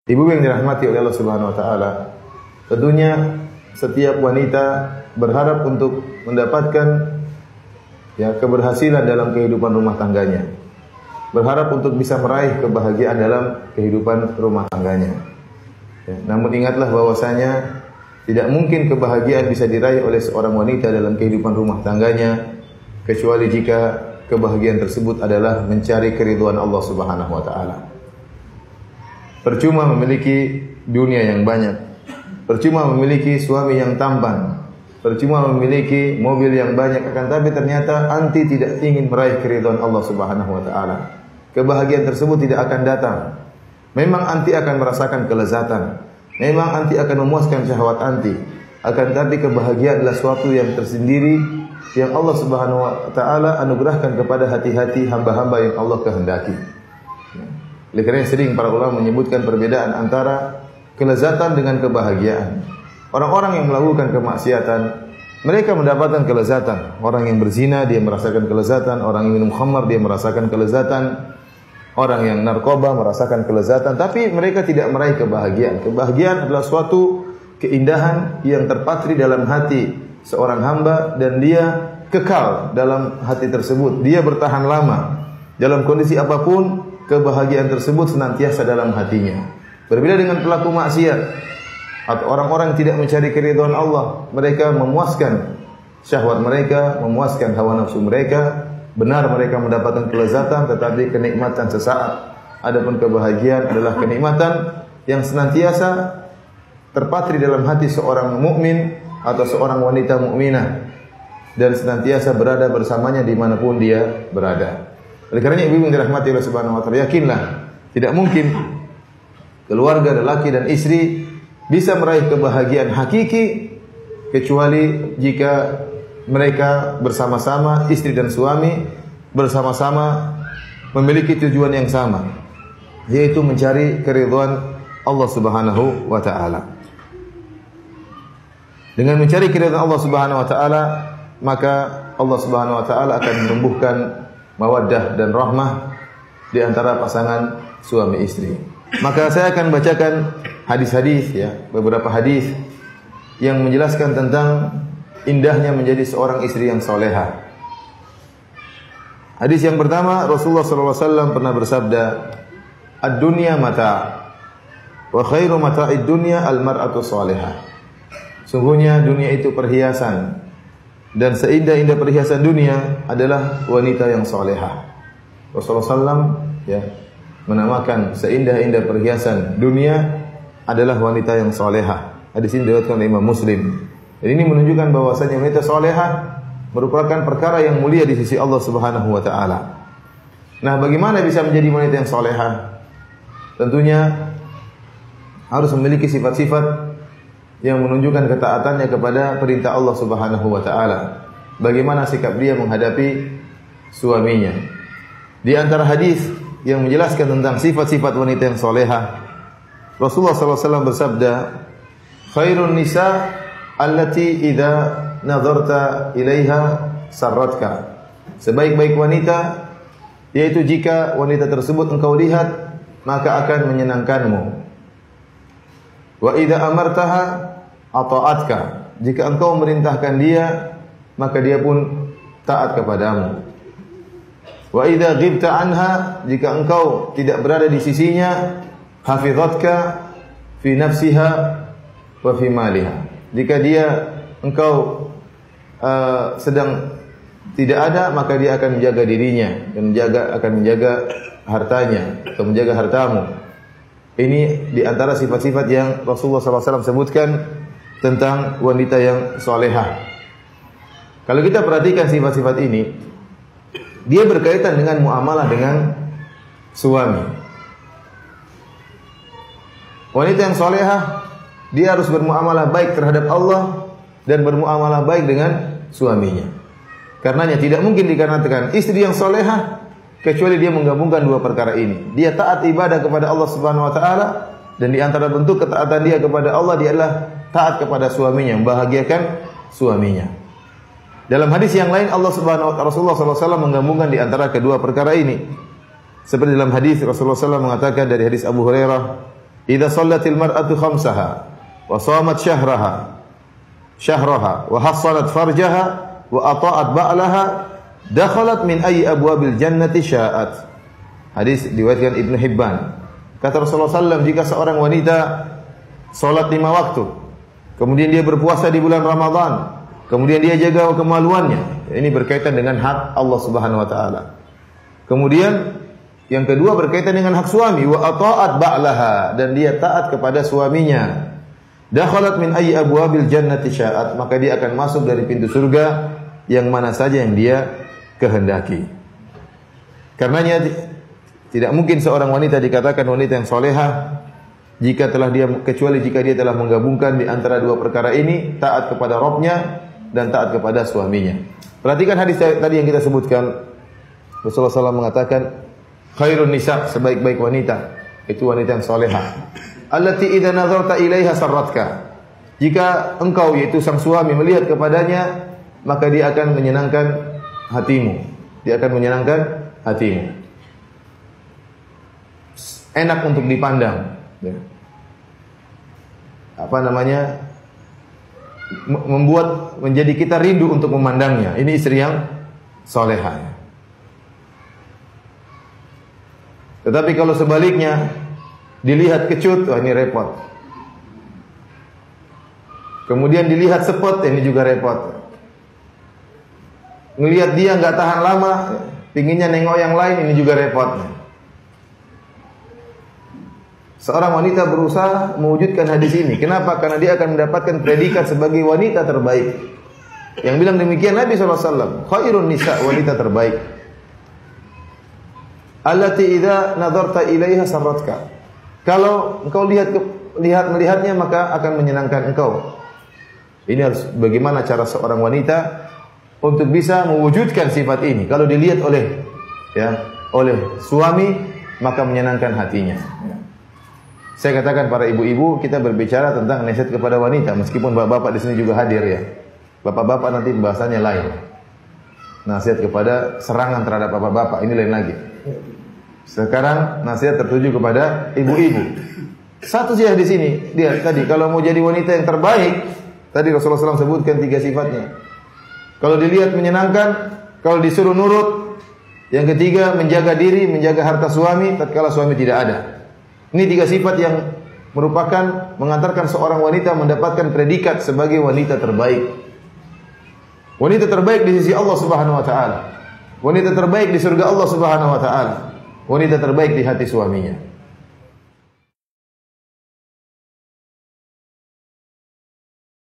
Ibu yang dirahmati oleh Allah Subhanahu wa taala, tentunya setiap wanita berharap untuk mendapatkan keberhasilan dalam kehidupan rumah tangganya. Berharap untuk bisa meraih kebahagiaan dalam kehidupan rumah tangganya. Namun ingatlah bahwasanya tidak mungkin kebahagiaan bisa diraih oleh seorang wanita dalam kehidupan rumah tangganya kecuali jika kebahagiaan tersebut adalah mencari keridhaan Allah Subhanahu wa taala. Percuma memiliki dunia yang banyak, percuma memiliki suami yang tampan, percuma memiliki mobil yang banyak, akan tapi ternyata anti tidak ingin meraih keridhaan Allah Subhanahu wa taala. Kebahagiaan tersebut tidak akan datang. Memang anti akan merasakan kelezatan, memang anti akan memuaskan syahwat anti, akan tapi kebahagiaan adalah suatu yang tersendiri yang Allah Subhanahu wa taala anugerahkan kepada hati-hati hamba-hamba yang Allah kehendaki. Oleh karena sering para ulama menyebutkan perbedaan antara kelezatan dengan kebahagiaan. Orang-orang yang melakukan kemaksiatan, mereka mendapatkan kelezatan. Orang yang berzina, dia merasakan kelezatan. Orang yang minum khamar, dia merasakan kelezatan. Orang yang narkoba merasakan kelezatan. Tapi mereka tidak meraih kebahagiaan. Kebahagiaan adalah suatu keindahan yang terpatri dalam hati seorang hamba dan dia kekal dalam hati tersebut. Dia bertahan lama dalam kondisi apapun. Kebahagiaan tersebut senantiasa dalam hatinya. Berbeda dengan pelaku maksiat atau orang-orang yang tidak mencari keridhaan Allah, mereka memuaskan syahwat mereka, memuaskan hawa nafsu mereka. Benar mereka mendapatkan kelezatan, tetapi kenikmatan sesaat. Adapun kebahagiaan adalah kenikmatan yang senantiasa terpatri dalam hati seorang mukmin atau seorang wanita mukminah dan senantiasa berada bersamanya dimanapun dia berada. Oleh karena ibu yang dirahmati Allah Subhanahu wa taala, yakinlah tidak mungkin keluarga lelaki dan istri bisa meraih kebahagiaan hakiki kecuali jika mereka bersama-sama, istri dan suami bersama-sama memiliki tujuan yang sama, yaitu mencari keridhaan Allah Subhanahu wa taala. Dengan mencari keridhaan Allah Subhanahu wa taala, maka Allah Subhanahu wa taala akan menumbuhkan mawaddah dan rahmah di antara pasangan suami istri. Maka saya akan bacakan hadis-hadis beberapa hadis yang menjelaskan tentang indahnya menjadi seorang istri yang salehah. Hadis yang pertama, Rasulullah sallallahu alaihi wasallam pernah bersabda, "Ad-dunya mata' wa khairu mata'id dunya al-mar'atu salihah." Sungguhnya dunia itu perhiasan. Dan seindah-indah perhiasan dunia adalah wanita yang salehah. Rasulullah SAW menamakan seindah-indah perhiasan dunia adalah wanita yang salehah. Hadis ini diriwayatkan oleh Imam Muslim. Dan ini menunjukkan bahwasanya wanita salehah merupakan perkara yang mulia di sisi Allah Subhanahu wa taala. Nah, bagaimana bisa menjadi wanita yang salehah? Tentunya harus memiliki sifat-sifat yang menunjukkan ketaatannya kepada perintah Allah Subhanahu wa taala. Bagaimana sikap dia menghadapi suaminya. Di antara hadis yang menjelaskan tentang sifat-sifat wanita yang salehah, Rasulullah SAW bersabda, "Khairun nisa allati idza nadharta ilaiha sarratka." Sebaik-baik wanita yaitu jika wanita tersebut engkau lihat maka akan menyenangkanmu. Wa idza amartaha ata'atka. Jika engkau merintahkan dia, maka dia pun taat kepadamu. Wa idza ghibta anha, jika engkau tidak berada di sisinya, hafizatka fi nafsiha wa fi maliha. Jika engkau sedang tidak ada, maka dia akan menjaga dirinya dan akan menjaga hartanya atau menjaga hartamu. Ini di antara sifat-sifat yang Rasulullah SAW sebutkan tentang wanita yang salehah. Kalau kita perhatikan sifat-sifat ini, dia berkaitan dengan muamalah dengan suami. Wanita yang salehah, dia harus bermuamalah baik terhadap Allah dan bermuamalah baik dengan suaminya. Karenanya tidak mungkin dikatakan istri yang salehah kecuali dia menggabungkan dua perkara ini. Dia taat ibadah kepada Allah Subhanahu wa taala dan di antara bentuk ketaatan dia kepada Allah dia adalah taat kepada suaminya, membahagiakan suaminya. Dalam hadis yang lain Rasulullah SAW menggabungkan di antara kedua perkara ini. Seperti dalam hadis Rasulullah SAW mengatakan dari hadis Abu Hurairah, idza shallatil mar'atu khamsaha wa shamat syahraha wa hassanat farjaha wa ata'at ba'laha dakhalat min ayyi abwabil jannati sya'at. Hadis diriwayatkan Ibnu Hibban. Kata Rasulullah SAW, jika seorang wanita salat 5 waktu, kemudian dia berpuasa di bulan Ramadan, kemudian dia jaga kemaluannya, ini berkaitan dengan hak Allah Subhanahu wa taala. Kemudian yang kedua berkaitan dengan hak suami, wa ata'at ba'laha, dan dia taat kepada suaminya. Dakhalat min ayyi abwabil jannati sya'at, maka dia akan masuk dari pintu surga yang mana saja yang dia kehendaki. Karenanya tidak mungkin seorang wanita dikatakan wanita yang solehah kecuali jika dia telah menggabungkan di antara dua perkara ini, taat kepada Rabbnya dan taat kepada suaminya. Perhatikan hadis tadi yang kita sebutkan. Rasulullah SAW mengatakan, khairun nisa, sebaik-baik wanita itu wanita yang solehah. Allati idza nazarta ilaiha sarratka. Jika engkau, yaitu sang suami, melihat kepadanya, maka dia akan menyenangkan hatimu. Dia akan menyenangkan hatimu. Enak untuk dipandang. Membuat menjadi kita rindu untuk memandangnya. Ini istri yang solehah. Tetapi kalau sebaliknya dilihat kecut, wah ini repot. Kemudian dilihat sepet, ini juga repot. Ngelihat dia nggak tahan lama, pinginnya nengok yang lain, ini juga repot. Seorang wanita berusaha mewujudkan hadis ini. Kenapa? Karena dia akan mendapatkan predikat sebagai wanita terbaik. Yang bilang demikian Nabi SAW. Khairun nisa, wanita terbaik. Allati idza nadarta ilaiha sarratka. Kalau engkau melihatnya maka akan menyenangkan engkau. Ini harus bagaimana cara seorang wanita untuk bisa mewujudkan sifat ini. Kalau dilihat oleh suami, maka menyenangkan hatinya. Saya katakan para ibu-ibu, kita berbicara tentang nasihat kepada wanita, meskipun bapak-bapak di sini juga hadir ya. Bapak-bapak nanti bahasanya lain. Nasihat kepada serangan terhadap bapak-bapak, ini lain lagi. Sekarang nasihat tertuju kepada ibu-ibu. Satu sih di sini, dia tadi kalau mau jadi wanita yang terbaik, tadi Rasulullah SAW sebutkan 3 sifatnya. Kalau dilihat menyenangkan, kalau disuruh nurut. Yang ketiga, menjaga diri, menjaga harta suami tatkala suami tidak ada. Ini 3 sifat yang merupakan mengantarkan seorang wanita mendapatkan predikat sebagai wanita terbaik. Wanita terbaik di sisi Allah Subhanahu wa taala. Wanita terbaik di surga Allah Subhanahu wa taala. Wanita terbaik di hati suaminya.